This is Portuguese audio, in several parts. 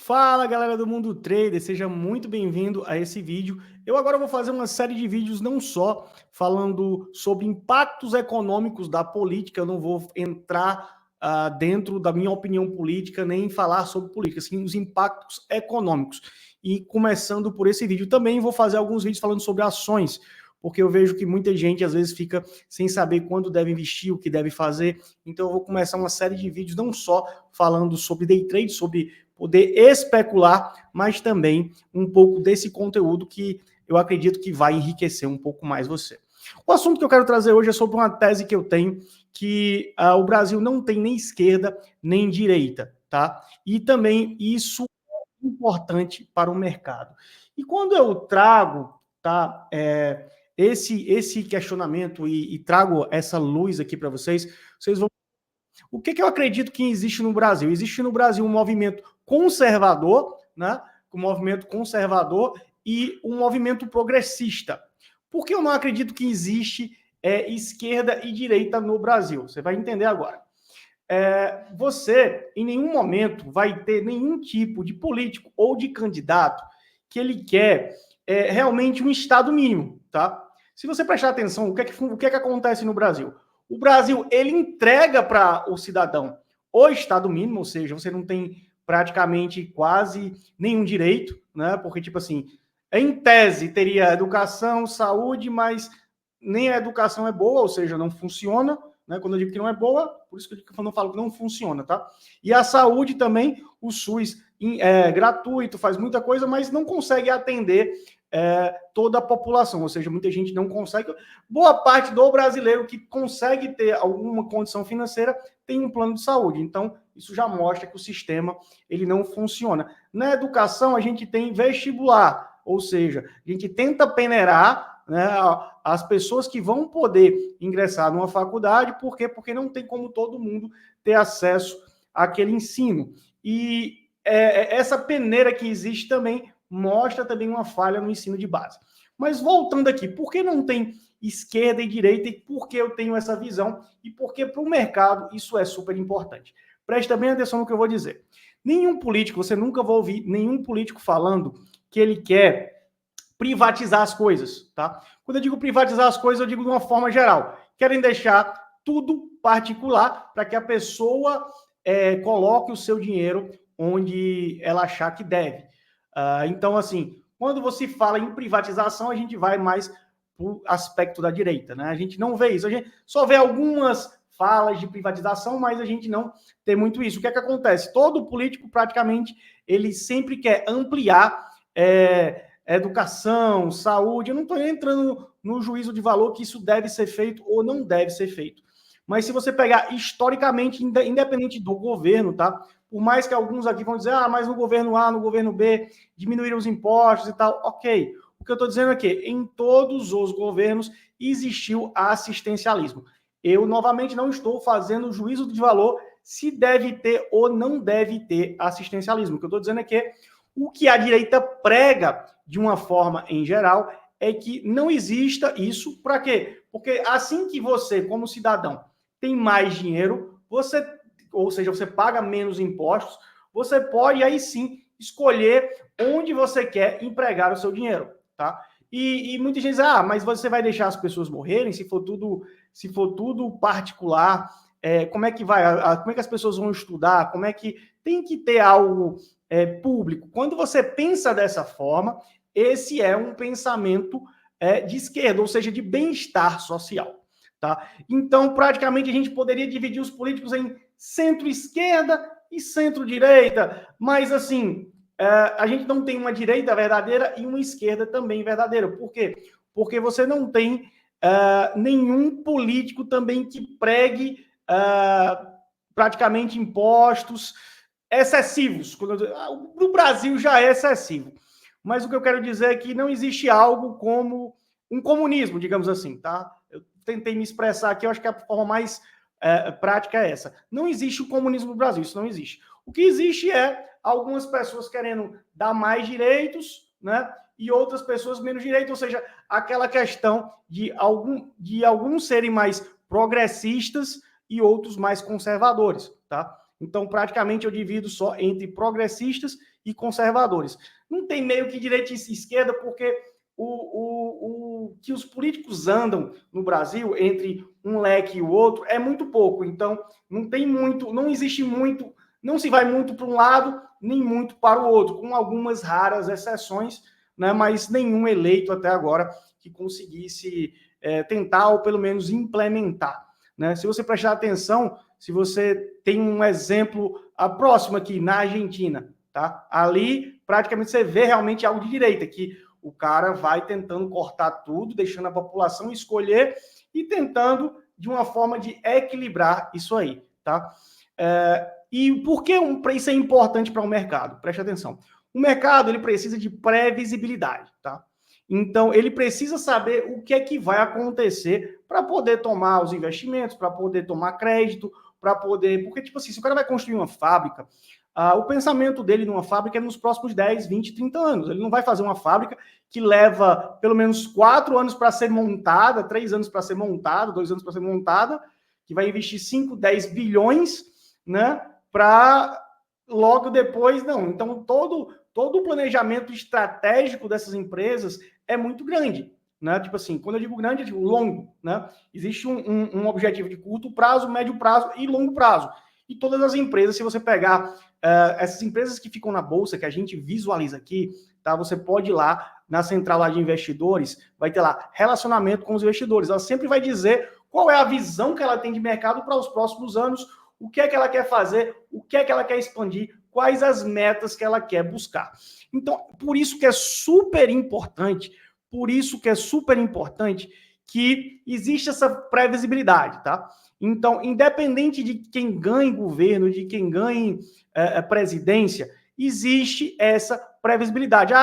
Fala galera do Mundo Trader, seja muito bem-vindo a esse vídeo. Eu agora vou fazer uma série de vídeos não só falando sobre impactos econômicos da política, eu não vou entrar dentro da minha opinião política, nem falar sobre política, sim os impactos econômicos. E começando por esse vídeo, também vou fazer alguns vídeos falando sobre ações, porque eu vejo que muita gente às vezes fica sem saber quando deve investir, o que deve fazer. Então eu vou começar uma série de vídeos não só falando sobre day trade, sobre poder especular, mas também um pouco desse conteúdo que eu acredito que vai enriquecer um pouco mais você. O assunto que eu quero trazer hoje é sobre uma tese que eu tenho, que o Brasil não tem nem esquerda nem direita, tá? E também isso é importante para o mercado. E quando eu trago, tá, esse questionamento e trago essa luz aqui para vocês, vocês vão. O que eu acredito que existe no Brasil? Existe no Brasil um movimento conservador, né? Um movimento conservador e um movimento progressista. Por que eu não acredito que existe esquerda e direita no Brasil? Você vai entender agora. Você, em nenhum momento, vai ter nenhum tipo de político ou de candidato que ele quer realmente um Estado mínimo, tá? Se você prestar atenção, o que é que acontece no Brasil? O Brasil, ele entrega para o cidadão o Estado mínimo, ou seja, você não tem praticamente quase nenhum direito, né? Porque, tipo assim, em tese teria educação, saúde, mas nem a educação é boa, ou seja, não funciona, né? Quando eu digo que não é boa, por isso que eu não falo que não funciona, tá? E a saúde também, o SUS é gratuito, faz muita coisa, mas não consegue atender toda a população, ou seja, muita gente não consegue. Boa parte do brasileiro que consegue ter alguma condição financeira tem um plano de saúde. Então, isso já mostra que o sistema ele não funciona. Na educação, a gente tem vestibular, ou seja, a gente tenta peneirar, né, as pessoas que vão poder ingressar numa faculdade, por quê? Porque não tem como todo mundo ter acesso àquele ensino. E essa peneira que existe também mostra também uma falha no ensino de base. Mas voltando aqui, por que não tem esquerda e direita e por que eu tenho essa visão e por que para o mercado isso é super importante? Presta bem atenção no que eu vou dizer. Nenhum político, você nunca vai ouvir nenhum político falando que ele quer privatizar as coisas, tá? Quando eu digo privatizar as coisas, eu digo de uma forma geral. Querem deixar tudo particular para que a pessoa coloque o seu dinheiro onde ela achar que deve. Então, assim, quando você fala em privatização, a gente vai mais para o aspecto da direita, né? A gente não vê isso, a gente só vê algumas falas de privatização, mas a gente não tem muito isso. O que é que acontece? Todo político, praticamente, ele sempre quer ampliar educação, saúde. Eu não estou entrando no juízo de valor que isso deve ser feito ou não deve ser feito. Mas se você pegar historicamente, independente do governo, tá? Por mais que alguns aqui vão dizer, mas no governo A, no governo B, diminuíram os impostos e tal, ok. O que eu estou dizendo é que em todos os governos existiu assistencialismo. Eu, novamente, não estou fazendo juízo de valor se deve ter ou não deve ter assistencialismo. O que eu estou dizendo é que o que a direita prega, de uma forma em geral, é que não exista isso. Para quê? Porque assim que você, como cidadão, tem mais dinheiro, você, ou seja, você paga menos impostos, você pode aí sim escolher onde você quer empregar o seu dinheiro, tá? E muita gente diz, mas você vai deixar as pessoas morrerem se for tudo particular? Como é que vai? Como é que as pessoas vão estudar? Como é que tem que ter algo público? Quando você pensa dessa forma, esse é um pensamento de esquerda, ou seja, de bem-estar social. Tá? Então, praticamente, a gente poderia dividir os políticos em centro-esquerda e centro-direita, mas, assim, a gente não tem uma direita verdadeira e uma esquerda também verdadeira. Por quê? Porque você não tem nenhum político também que pregue praticamente impostos excessivos. No Brasil já é excessivo. Mas o que eu quero dizer é que não existe algo como um comunismo, digamos assim, tá? Eu tentei me expressar aqui, eu acho que a forma mais prática é essa. Não existe o comunismo no Brasil, isso não existe. O que existe é algumas pessoas querendo dar mais direitos, né? E outras pessoas menos direitos, ou seja, aquela questão de alguns serem mais progressistas e outros mais conservadores, tá? Então, praticamente, eu divido só entre progressistas e conservadores. Não tem meio que direita e esquerda, porque o que os políticos andam no Brasil entre um leque e o outro é muito pouco. Então, não tem muito, não existe muito, não se vai muito para um lado, nem muito para o outro, com algumas raras exceções, né, mas nenhum eleito até agora que conseguisse tentar ou pelo menos implementar. Né? Se você prestar atenção, se você tem um exemplo próximo aqui na Argentina, tá? Ali praticamente você vê realmente algo de direita, que o cara vai tentando cortar tudo, deixando a população escolher e tentando de uma forma de equilibrar isso aí, tá? E por que isso é importante para o mercado? Preste atenção. O mercado ele precisa de previsibilidade, tá? Então, ele precisa saber o que é que vai acontecer para poder tomar os investimentos, para poder tomar crédito, para poder... Porque, tipo assim, se o cara vai construir uma fábrica, o pensamento dele numa fábrica é nos próximos 10, 20, 30 anos. Ele não vai fazer uma fábrica que leva pelo menos 4 anos para ser montada, 3 anos para ser montada, 2 anos para ser montada, que vai investir 5, 10 bilhões, né? Para logo depois, não. Então, todo o planejamento estratégico dessas empresas é muito grande, né? Tipo assim, quando eu digo grande, eu digo longo, né? Existe um objetivo de curto prazo, médio prazo e longo prazo. E todas as empresas, se você pegar essas empresas que ficam na bolsa, que a gente visualiza aqui, tá? Você pode ir lá na central lá de investidores, vai ter lá relacionamento com os investidores. Ela sempre vai dizer qual é a visão que ela tem de mercado para os próximos anos, o que é que ela quer fazer, o que é que ela quer expandir, quais as metas que ela quer buscar. Então, por isso que é super importante, que existe essa previsibilidade, tá? Então, independente de quem ganhe governo, de quem ganhe presidência, existe essa previsibilidade.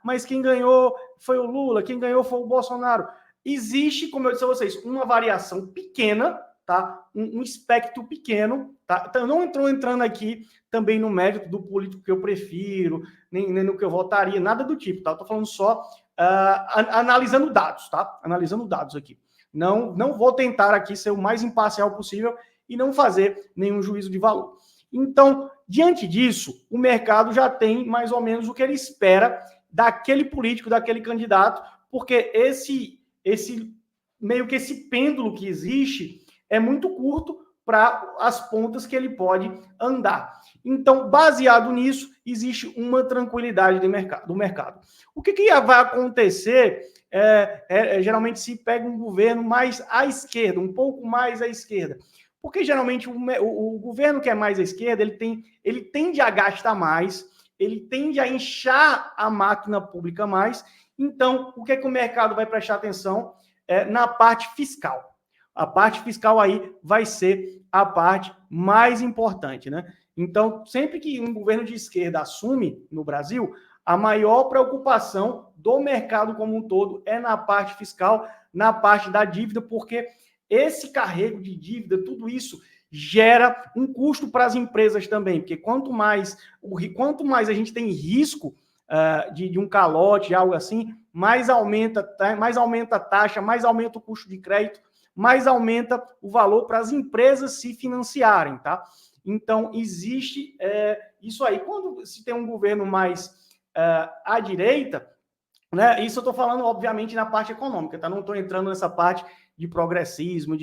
Mas quem ganhou foi o Lula, quem ganhou foi o Bolsonaro. Existe, como eu disse a vocês, uma variação pequena, tá? Um espectro pequeno, tá? Então, não estou entrando aqui também no mérito do político que eu prefiro, nem no que eu votaria, nada do tipo, tá? Estou falando só analisando dados, tá? Analisando dados aqui. Não vou tentar aqui ser o mais imparcial possível e não fazer nenhum juízo de valor. Então, diante disso, o mercado já tem mais ou menos o que ele espera daquele político, daquele candidato, porque esse meio que esse pêndulo que existe é muito curto para as pontas que ele pode andar. Então, baseado nisso, existe uma tranquilidade do mercado. O que vai acontecer geralmente se pega um governo mais à esquerda, um pouco mais à esquerda? Porque geralmente o governo que é mais à esquerda, ele tende a gastar mais, ele tende a inchar a máquina pública mais. Então, o que o mercado vai prestar atenção? Na parte fiscal. A parte fiscal aí vai ser a parte mais importante, né? Então, sempre que um governo de esquerda assume no Brasil, a maior preocupação do mercado como um todo é na parte fiscal, na parte da dívida, porque esse carrego de dívida, tudo isso gera um custo para as empresas também, porque quanto mais a gente tem risco de um calote, de algo assim, mais aumenta a taxa, mais aumenta o custo de crédito, mais aumenta o valor para as empresas se financiarem, tá? Então, existe isso aí. Quando se tem um governo mais à direita, né? Isso eu estou falando, obviamente, na parte econômica, tá? Não estou entrando nessa parte de progressismo,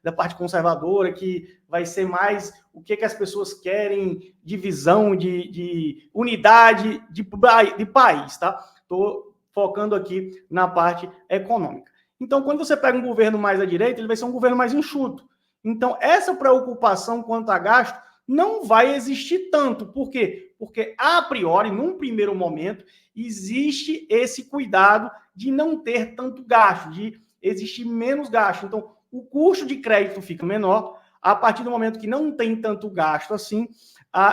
da parte conservadora, que vai ser mais o que as pessoas querem de visão, de unidade de país, tá? Estou focando aqui na parte econômica. Então, quando você pega um governo mais à direita, ele vai ser um governo mais enxuto. Então, essa preocupação quanto a gasto não vai existir tanto. Por quê? Porque, a priori, num primeiro momento, existe esse cuidado de não ter tanto gasto, de existir menos gasto. Então, o custo de crédito fica menor a partir do momento que não tem tanto gasto assim,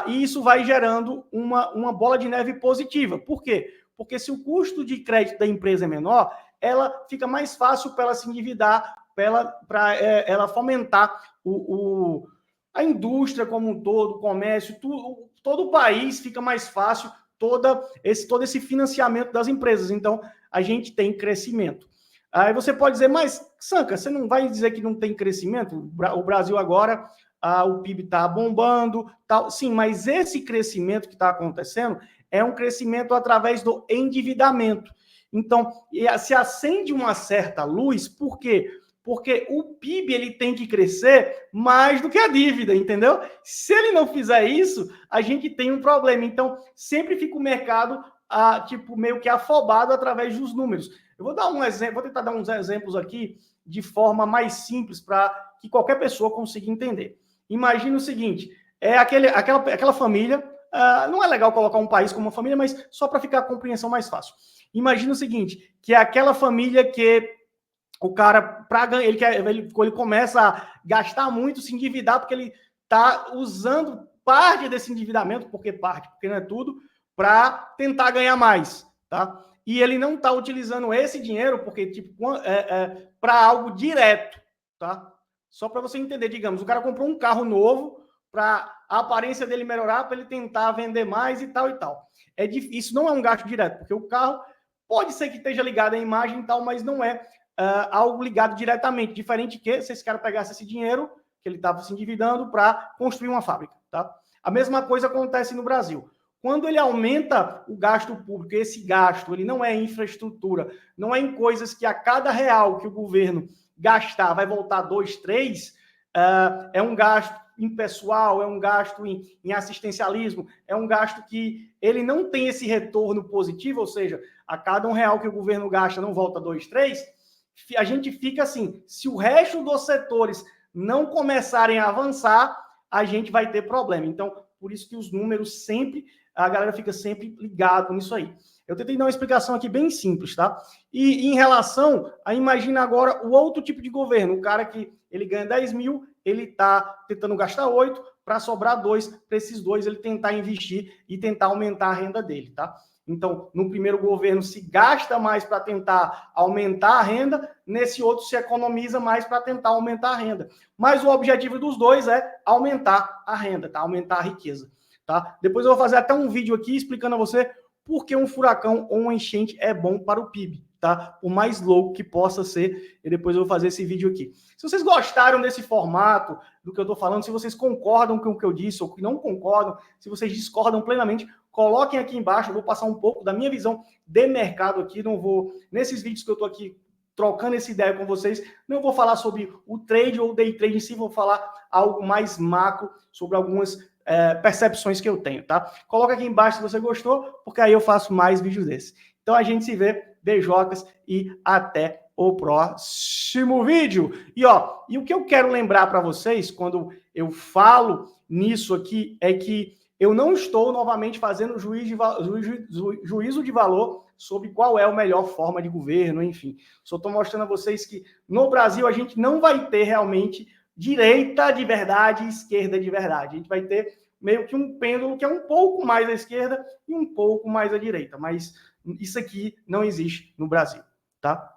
e isso vai gerando uma bola de neve positiva. Por quê? Porque se o custo de crédito da empresa é menor, ela fica mais fácil para ela se endividar, para ela fomentar a indústria como um todo, o comércio, todo o país fica mais fácil todo esse financiamento das empresas. Então, a gente tem crescimento. Aí você pode dizer, mas, Sanca, você não vai dizer que não tem crescimento? O Brasil agora o PIB está bombando, tal. Sim, mas esse crescimento que está acontecendo é um crescimento através do endividamento. Então, se acende uma certa luz, por quê? Porque o PIB ele tem que crescer mais do que a dívida, entendeu? Se ele não fizer isso, a gente tem um problema. Então, sempre fica o mercado tipo meio que afobado através dos números. Eu vou dar um exemplo, vou tentar dar uns exemplos aqui de forma mais simples para que qualquer pessoa consiga entender. Imagina o seguinte: aquela família. Não é legal colocar um país como uma família, mas só para ficar a compreensão mais fácil. Imagina o seguinte: que é aquela família que o cara, ele começa a gastar muito, se endividar, porque ele está usando parte desse endividamento, porque não é tudo, para tentar ganhar mais, tá? E ele não está utilizando esse dinheiro porque tipo para algo direto, tá? Só para você entender, digamos, o cara comprou um carro novo para a aparência dele melhorar, para ele tentar vender mais e tal e tal. Isso não é um gasto direto, porque o carro pode ser que esteja ligado à imagem e tal, mas não é algo ligado diretamente, diferente que se esse cara pegasse esse dinheiro que ele estava se endividando para construir uma fábrica, tá? A mesma coisa acontece no Brasil. Quando ele aumenta o gasto público, esse gasto, ele não é em infraestrutura, não é em coisas que a cada real que o governo gastar vai voltar 2, 3, é um gasto em pessoal, é um gasto em assistencialismo, é um gasto que ele não tem esse retorno positivo, ou seja, a cada R$1 que o governo gasta não volta 2, 3, a gente fica assim, se o resto dos setores não começarem a avançar, a gente vai ter problema. Então, por isso que os números sempre, a galera fica sempre ligado nisso aí. Eu tentei dar uma explicação aqui bem simples, tá? E em relação a, imagina agora o outro tipo de governo, o cara que ele ganha 10 mil, ele está tentando gastar 8, para sobrar 2, para esses 2 ele tentar investir e tentar aumentar a renda dele, tá? Então, no primeiro governo se gasta mais para tentar aumentar a renda, nesse outro se economiza mais para tentar aumentar a renda. Mas o objetivo dos dois é aumentar a renda, tá? Aumentar a riqueza, tá? Depois eu vou fazer até um vídeo aqui explicando a você por que um furacão ou uma enchente é bom para o PIB, tá? Por mais louco que possa ser, e depois eu vou fazer esse vídeo aqui. Se vocês gostaram desse formato, do que eu estou falando, se vocês concordam com o que eu disse ou que não concordam, se vocês discordam plenamente, coloquem aqui embaixo, eu vou passar um pouco da minha visão de mercado aqui, não vou, nesses vídeos que eu estou aqui trocando essa ideia com vocês, não vou falar sobre o trade ou o day trade em si, vou falar algo mais macro, sobre algumas percepções que eu tenho, tá? Coloca aqui embaixo se você gostou, porque aí eu faço mais vídeos desses. Então a gente se vê, beijocas e até o próximo vídeo. E o que eu quero lembrar para vocês quando eu falo nisso aqui é que eu não estou novamente fazendo juízo de valor sobre qual é a melhor forma de governo, enfim. Só estou mostrando a vocês que no Brasil a gente não vai ter realmente direita de verdade e esquerda de verdade. A gente vai ter meio que um pêndulo que é um pouco mais à esquerda e um pouco mais à direita. Mas isso aqui não existe no Brasil, tá?